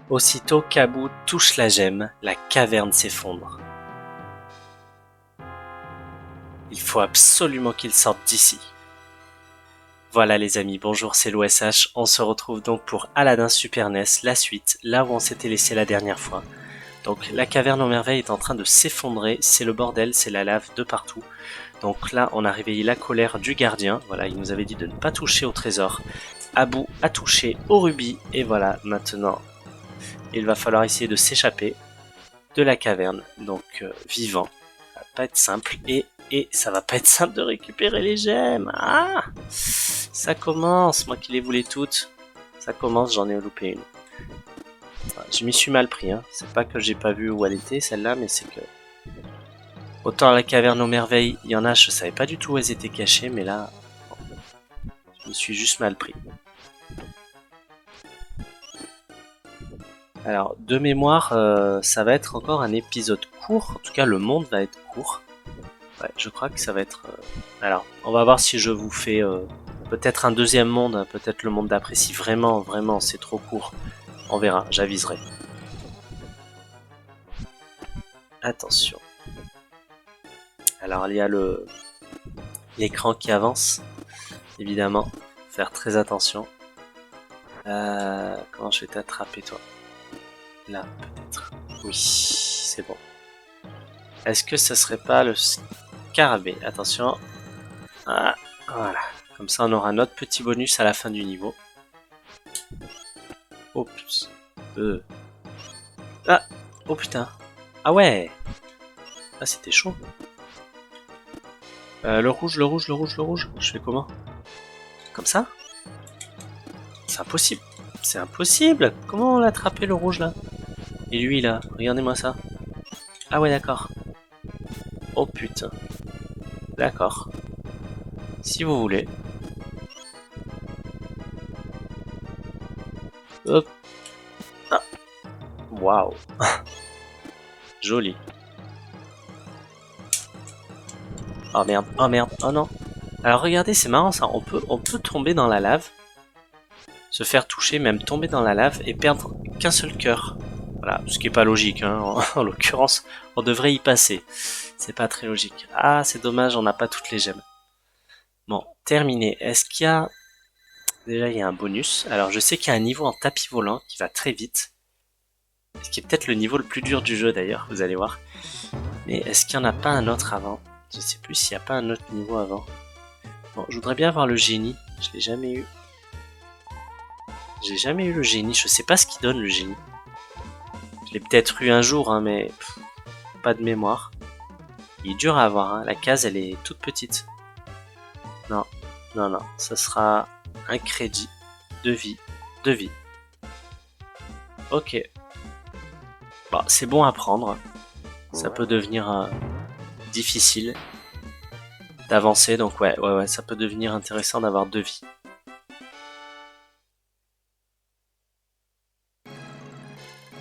Aussitôt qu'Abou touche la gemme, la caverne s'effondre. Il faut absolument qu'il sorte d'ici. Voilà les amis, bonjour, c'est l'OSH. On se retrouve donc pour Aladdin Super NES, la suite, là où on s'était laissé la dernière fois. Donc la caverne aux merveilles est en train de s'effondrer, c'est le bordel, c'est la lave de partout. Donc là, on a réveillé la colère du gardien. Voilà, il nous avait dit de ne pas toucher au trésor. Abou a touché au rubis, et voilà, maintenant... il va falloir essayer de s'échapper de la caverne, donc vivant. Ça va pas être simple, et ça va pas être simple de récupérer les gemmes. Ah, ça commence, moi qui les voulais toutes. Ça commence, j'en ai loupé une. Je m'y suis mal pris, hein. C'est pas que j'ai pas vu où elle était celle-là, mais c'est que... autant la caverne aux merveilles, il y en a, je savais pas du tout où elles étaient cachées, mais là, je me suis juste mal pris. Alors, de mémoire, ça va être encore un épisode court. En tout cas, le monde va être court. Ouais, je crois que ça va être... Alors, on va voir si je vous fais peut-être un deuxième monde, hein, peut-être le monde d'après. Si vraiment, vraiment, c'est trop court, on verra, j'aviserai. Attention. Alors, il y a l'écran qui avance, évidemment. Faut faire très attention. Comment je vais t'attraper, toi ? Là, peut-être. Oui, c'est bon. Est-ce que ça serait pas le scarabée? Attention. Ah, voilà. Comme ça, on aura notre petit bonus à la fin du niveau. Oups. Ah, oh putain. Ah ouais. Ah, c'était chaud. Le rouge. Je fais comment? Comme ça? C'est impossible. C'est impossible. Comment on l'a attrapé le rouge là? Et lui là, regardez-moi ça. Ah ouais, d'accord. Oh putain. D'accord. Si vous voulez. Hop. Ah. Waouh. Joli. Oh merde, oh non. Alors regardez, c'est marrant ça. On peut tomber dans la lave, se faire toucher, même tomber dans la lave et perdre qu'un seul cœur. Voilà, ce qui est pas logique, hein. En l'occurrence, on devrait y passer. C'est pas très logique. Ah, c'est dommage, on n'a pas toutes les gemmes. Bon, terminé. Est-ce qu'il y a... Déjà, il y a un bonus. Alors, je sais qu'il y a un niveau en tapis volant qui va très vite. Ce qui est peut-être le niveau le plus dur du jeu, d'ailleurs, vous allez voir. Mais est-ce qu'il n'y en a pas un autre avant? Je sais plus s'il n'y a pas un autre niveau avant. Bon, je voudrais bien avoir le génie. Je l'ai jamais eu. J'ai jamais eu le génie. Je sais pas ce qu'il donne, le génie. Je l'ai peut-être eu un jour, hein, mais pas de mémoire. Il est dur à avoir, hein. La case, elle est toute petite. Non, ça sera un crédit de vie. Ok. Bon, c'est bon à prendre. Ça peut devenir difficile d'avancer, donc ouais, ça peut devenir intéressant d'avoir 2 vies.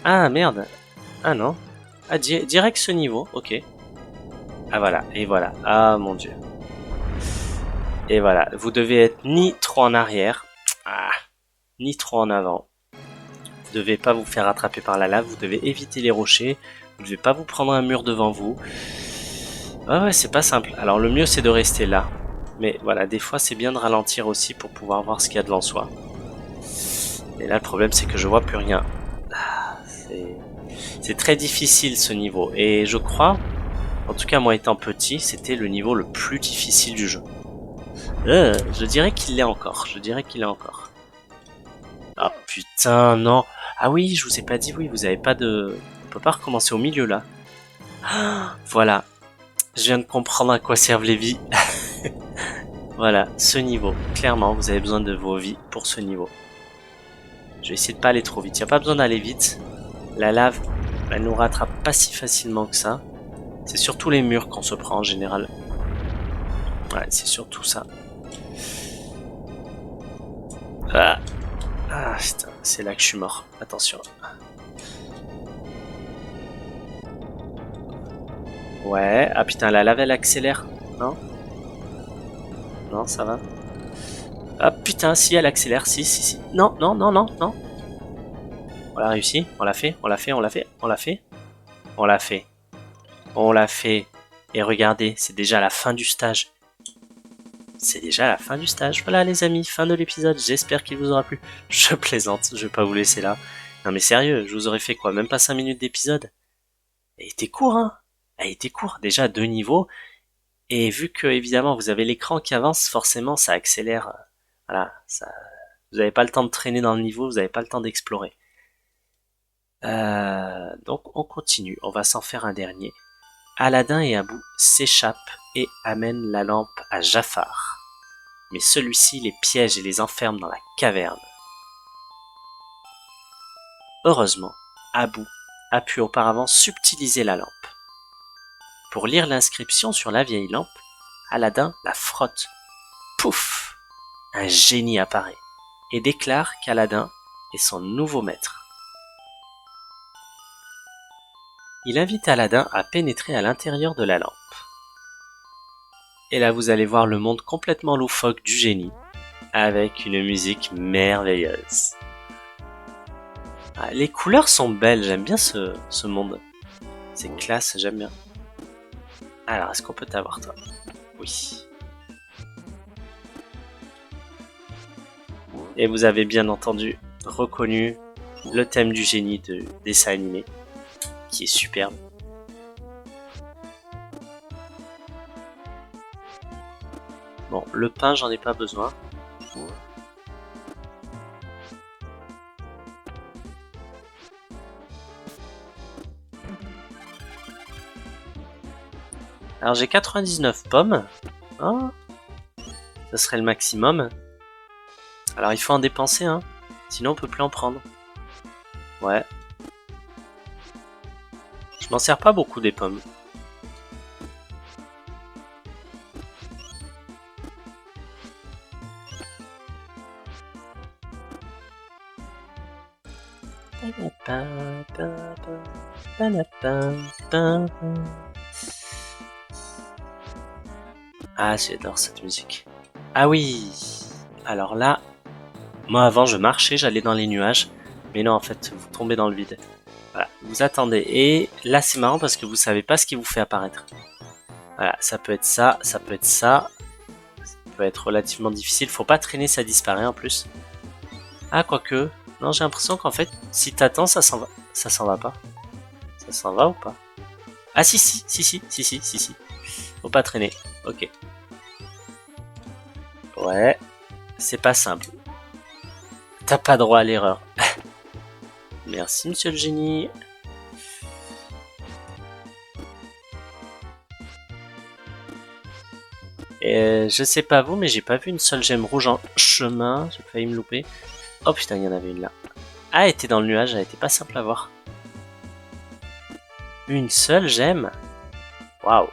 Ah merde. Ah non. Ah, direct ce niveau, ok. Ah voilà, et voilà. Ah mon dieu. Et voilà, vous devez être ni trop en arrière, ni trop en avant. Vous devez pas vous faire attraper par la lave, vous devez éviter les rochers, vous devez pas vous prendre un mur devant vous. Ouais, c'est pas simple. Alors le mieux c'est de rester là. Mais voilà, des fois c'est bien de ralentir aussi pour pouvoir voir ce qu'il y a devant soi. Et là le problème c'est que je vois plus rien. C'est très difficile ce niveau. Et je crois, en tout cas moi étant petit, c'était le niveau le plus difficile du jeu. Je dirais qu'il l'est encore. Ah putain, non. Ah oui, je vous ai pas dit, oui, vous avez pas de... On peut pas recommencer au milieu là. Ah, voilà. Je viens de comprendre à quoi servent les vies. Voilà, ce niveau. Clairement, vous avez besoin de vos vies pour ce niveau. Je vais essayer de pas aller trop vite. Il n'y a pas besoin d'aller vite. La lave, elle nous rattrape pas si facilement que ça. C'est surtout les murs qu'on se prend en général. Ouais, c'est surtout ça. Ah, ah putain, c'est là que je suis mort. Attention. Ouais, ah putain, la lave elle accélère. Non? Non, ça va. Ah putain, si elle accélère, si. Non, non, non, non, non. On l'a réussi, on l'a fait, on l'a fait, on l'a fait, on l'a fait. On l'a fait. On l'a fait. Et regardez, c'est déjà la fin du stage. C'est déjà la fin du stage. Voilà les amis, fin de l'épisode. J'espère qu'il vous aura plu. Je plaisante, je vais pas vous laisser là. Non mais sérieux, je vous aurais fait quoi? Même pas 5 minutes d'épisode? Elle était court, hein? Elle était court. Déjà 2 niveaux. Et vu que évidemment vous avez l'écran qui avance, forcément ça accélère. Voilà, ça. Vous n'avez pas le temps de traîner dans le niveau, vous n'avez pas le temps d'explorer. Donc on continue, on va s'en faire un dernier. Aladdin et Abou s'échappent et amènent la lampe à Jafar. Mais celui-ci les piège et les enferme dans la caverne. Heureusement, Abou a pu auparavant subtiliser la lampe. Pour lire l'inscription sur la vieille lampe, Aladdin la frotte. Pouf! Un génie apparaît et déclare qu'Aladin est son nouveau maître. Il invite Aladdin à pénétrer à l'intérieur de la lampe. Et là vous allez voir le monde complètement loufoque du génie, avec une musique merveilleuse. Ah, les couleurs sont belles, j'aime bien ce monde. C'est classe, j'aime bien. Alors, est-ce qu'on peut t'avoir toi? Oui. Et vous avez bien entendu reconnu le thème du génie de dessin animé, qui est superbe. Bon, le pain, j'en ai pas besoin. Alors j'ai 99 pommes. Oh, ça serait le maximum. Alors il faut en dépenser, hein. Sinon on peut plus en prendre. Ouais. Je m'en sers pas beaucoup des pommes. Ah, j'adore cette musique. Ah oui. Alors là, moi avant je marchais, j'allais dans les nuages. Mais non, en fait, vous tombez dans le vide. Voilà, vous attendez. Et là c'est marrant parce que vous savez pas ce qui vous fait apparaître. Voilà, ça peut être ça, ça peut être ça. Ça peut être relativement difficile. Faut pas traîner, ça disparaît en plus. Ah, quoique. Non, j'ai l'impression qu'en fait, si t'attends, ça s'en va. Ça s'en va pas. Ça s'en va ou pas? Ah si. Faut pas traîner. Ok. Ouais. C'est pas simple. T'as pas droit à l'erreur. Merci, monsieur le génie. Et je sais pas vous, mais j'ai pas vu une seule gemme rouge en chemin. J'ai failli me louper. Oh putain, il y en avait une là. Ah, elle était dans le nuage, elle était pas simple à voir. Une seule gemme? Waouh.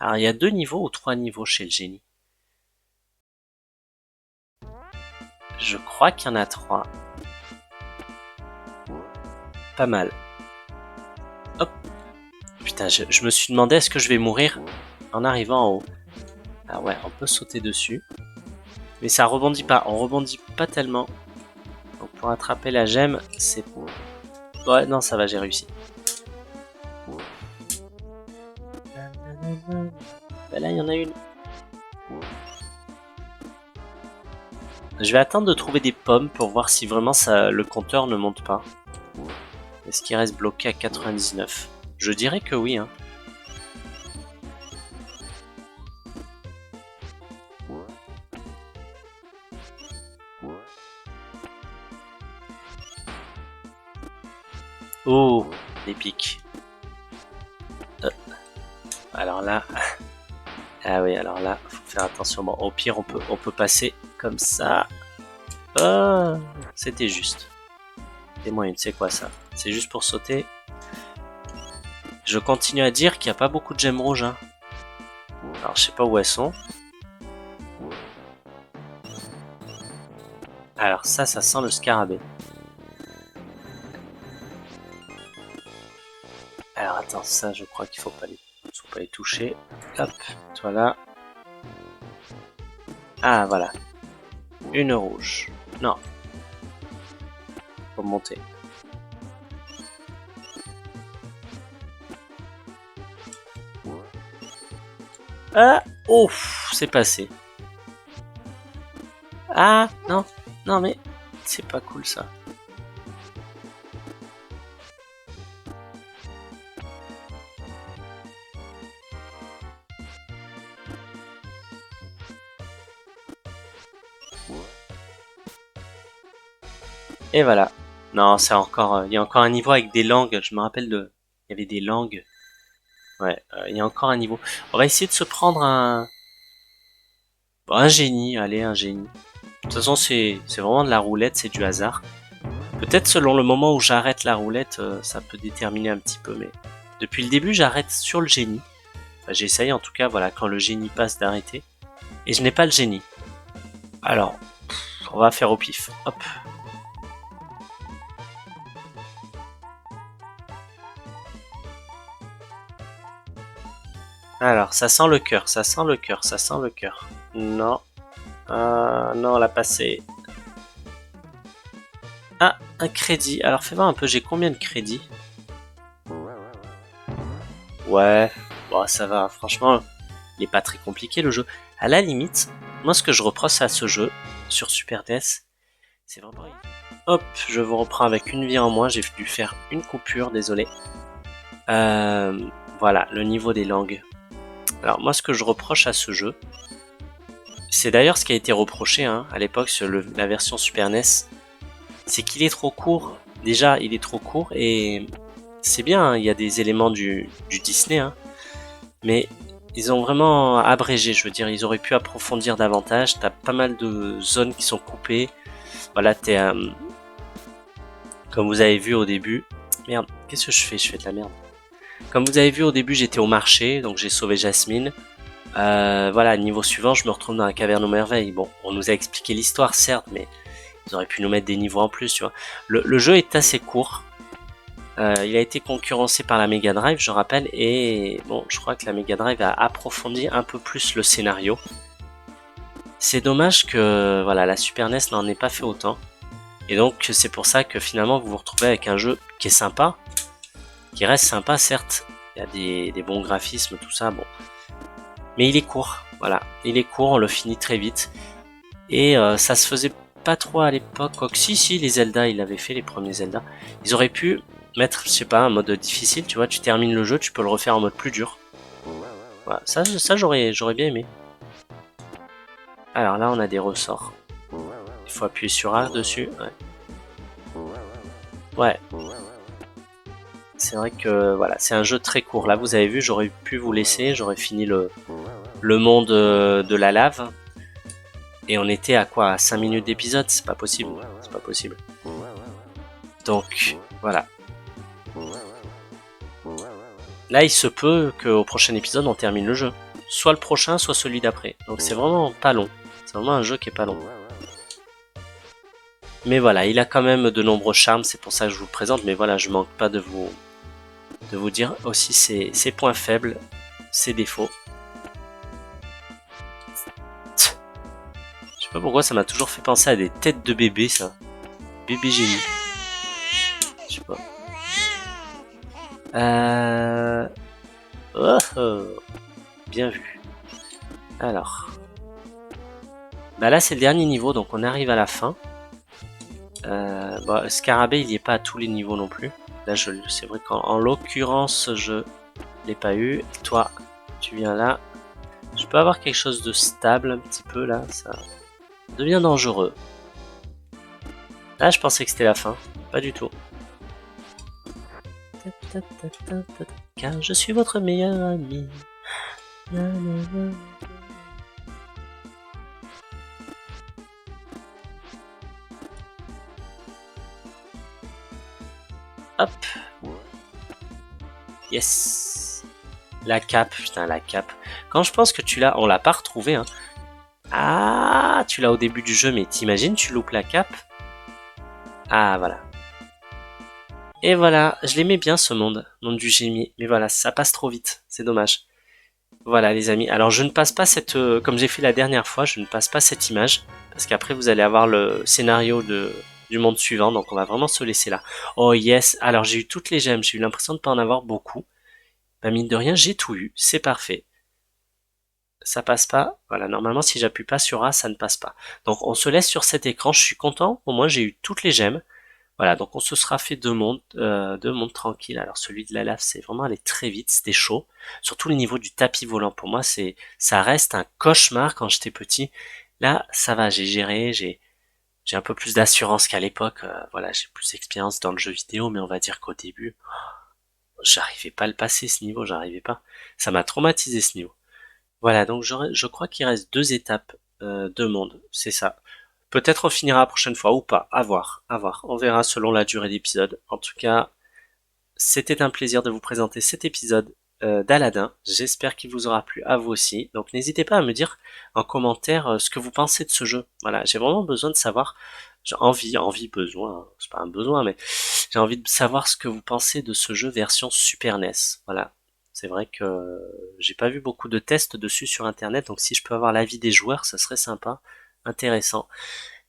Alors, il y a 2 niveaux ou 3 niveaux chez le génie? Je crois qu'il y en a 3. Pas mal. Hop. Putain, je me suis demandé est-ce que je vais mourir en arrivant en haut. Ah ouais, on peut sauter dessus. Mais ça rebondit pas, on rebondit pas tellement. Donc pour attraper la gemme, c'est... Ouais, non, ça va, j'ai réussi. Bah là, il y en a une. Je vais attendre de trouver des pommes pour voir si vraiment ça, le compteur ne monte pas. Est-ce qu'il reste bloqué à 99? Je dirais que oui, hein. Oh, des pics. Alors là... Ah oui, alors là, faut faire attention. Bon, au pire, on peut passer comme ça. Oh, c'était juste. Et moi, c'est quoi ça? C'est juste pour sauter. Je continue à dire qu'il n'y a pas beaucoup de gemmes rouges. Hein. Alors je sais pas où elles sont. Alors ça sent le scarabée. Alors attends, ça je crois qu'il faut pas les toucher. Hop, toi là. Ah voilà. Une rouge. Non. Faut monter. Ah, oh, c'est passé. Ah, non, non mais c'est pas cool ça. Et voilà. Non, c'est encore, il y a encore un niveau avec des langues. Je me rappelle il y avait des langues. Ouais, il y a encore un niveau. On va essayer de se prendre un génie. Allez, un génie. De toute façon, c'est vraiment de la roulette, c'est du hasard. Peut-être selon le moment où j'arrête la roulette, ça peut déterminer un petit peu, mais depuis le début, j'arrête sur le génie. Enfin, j'essaye en tout cas, voilà, quand le génie passe d'arrêter. Et je n'ai pas le génie. Alors, on va faire au pif. Hop. Alors, ça sent le cœur, ça sent le cœur, ça sent le cœur. Non. Non, on l'a passé. Ah, un crédit. Alors, fais voir un peu, j'ai combien de crédits? Ouais, bon, ça va. Franchement, il est pas très compliqué le jeu. À la limite, moi, ce que je reproche à ce jeu sur Super NES, c'est vraiment. Hop, je vous reprends avec une vie en moins. J'ai dû faire une coupure, désolé. Voilà, le niveau des langues. Alors, moi, ce que je reproche à ce jeu, c'est d'ailleurs ce qui a été reproché hein, à l'époque sur la version Super NES, c'est qu'il est trop court. Déjà, il est trop court et c'est bien, hein, il y a des éléments du Disney, hein, mais ils ont vraiment abrégé, je veux dire, ils auraient pu approfondir davantage. T'as pas mal de zones qui sont coupées. Voilà, comme vous avez vu au début. Merde, qu'est-ce que je fais? Je fais de la merde. Comme vous avez vu au début, j'étais au marché, donc j'ai sauvé Jasmine. Voilà, niveau suivant, je me retrouve dans la caverne aux merveilles. Bon, on nous a expliqué l'histoire, certes, mais ils auraient pu nous mettre des niveaux en plus, tu vois. Le jeu est assez court. Il a été concurrencé par la Mega Drive, je rappelle, et bon, je crois que la Mega Drive a approfondi un peu plus le scénario. C'est dommage que voilà, la Super NES n'en ait pas fait autant. Et donc c'est pour ça que finalement vous vous retrouvez avec un jeu qui est sympa, qui reste sympa certes. Il y a des bons graphismes, tout ça, bon. Mais il est court, voilà. Il est court, on le finit très vite. Et ça se faisait pas trop à l'époque. Quoique si, les Zelda, ils l'avaient fait, les premiers Zelda. Ils auraient pu mettre, je sais pas, un mode difficile, tu vois, tu termines le jeu, tu peux le refaire en mode plus dur. Voilà, ça j'aurais bien aimé. Alors là, on a des ressorts. Il faut appuyer sur A dessus. Ouais. C'est vrai que voilà, c'est un jeu très court. Là, vous avez vu, j'aurais pu vous laisser, j'aurais fini le monde de la lave. Et on était à quoi? À 5 minutes d'épisode? C'est pas possible. C'est pas possible. Donc, voilà. Là, il se peut qu'au prochain épisode, on termine le jeu. Soit le prochain, soit celui d'après. Donc c'est vraiment pas long. C'est vraiment un jeu qui est pas long. Mais voilà, il a quand même de nombreux charmes, c'est pour ça que je vous le présente. Mais voilà, je manque pas de vous dire aussi ses points faibles, ses défauts. Je sais pas pourquoi ça m'a toujours fait penser à des têtes de bébé, ça. Bébé génie. Je sais pas. Oh. Bien vu. Alors. Bah là, c'est le dernier niveau, donc on arrive à la fin. Bon, Scarabée, il n'y est pas à tous les niveaux non plus. Là, c'est vrai qu'en l'occurrence, je l'ai pas eu. Toi, tu viens là. Je peux avoir quelque chose de stable un petit peu là. Ça devient dangereux. Là, je pensais que c'était la fin. Pas du tout. Car je suis votre meilleur ami. Hop. Yes. La cape, putain, la cape. Quand je pense que tu l'as, on l'a pas retrouvé, hein. Ah, tu l'as au début du jeu, mais t'imagines, tu loupes la cape. Ah, voilà. Et voilà, je l'aimais bien ce monde du génie. Mais voilà, ça passe trop vite, c'est dommage. Voilà les amis, alors je ne passe pas cette, comme j'ai fait la dernière fois, je ne passe pas cette image, parce qu'après vous allez avoir le scénario du monde suivant, donc on va vraiment se laisser là. Oh yes, alors j'ai eu toutes les gemmes, j'ai eu l'impression de pas en avoir beaucoup. Bah mine de rien, j'ai tout eu, c'est parfait. Ça passe pas, voilà, normalement si j'appuie pas sur A, ça ne passe pas. Donc on se laisse sur cet écran, je suis content, au moins j'ai eu toutes les gemmes. Voilà, donc on se sera fait deux mondes tranquilles. Alors celui de la lave, c'est vraiment allé très vite, c'était chaud. Surtout le niveau du tapis volant, pour moi, ça reste un cauchemar quand j'étais petit. Là, ça va, j'ai géré, j'ai un peu plus d'assurance qu'à l'époque. Voilà, j'ai plus d'expérience dans le jeu vidéo, mais on va dire qu'au début, j'arrivais pas à le passer ce niveau, j'arrivais pas. Ça m'a traumatisé ce niveau. Voilà, donc je crois qu'il reste deux étapes, deux mondes, c'est ça. Peut-être on finira la prochaine fois ou pas, à voir, à voir. On verra selon la durée d'épisode. En tout cas, c'était un plaisir de vous présenter cet épisode d'Aladin. J'espère qu'il vous aura plu à vous aussi. Donc n'hésitez pas à me dire en commentaire ce que vous pensez de ce jeu. Voilà, j'ai vraiment besoin de savoir. J'ai besoin, c'est pas un besoin, mais j'ai envie de savoir ce que vous pensez de ce jeu version Super NES. Voilà. C'est vrai que j'ai pas vu beaucoup de tests dessus sur internet, donc si je peux avoir l'avis des joueurs, ça serait sympa, intéressant.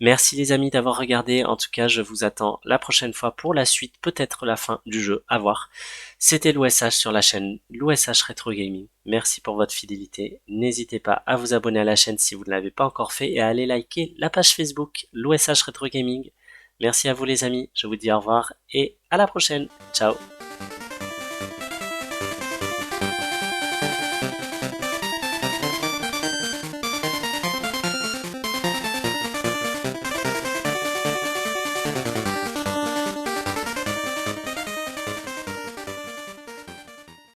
Merci les amis d'avoir regardé. En tout cas, je vous attends la prochaine fois pour la suite, peut-être la fin du jeu, à voir. C'était l'OSH sur la chaîne l'OSH Retro Gaming. Merci pour votre fidélité. N'hésitez pas à vous abonner à la chaîne si vous ne l'avez pas encore fait et à aller liker la page Facebook l'OSH Retro Gaming. Merci à vous les amis. Je vous dis au revoir et à la prochaine. Ciao.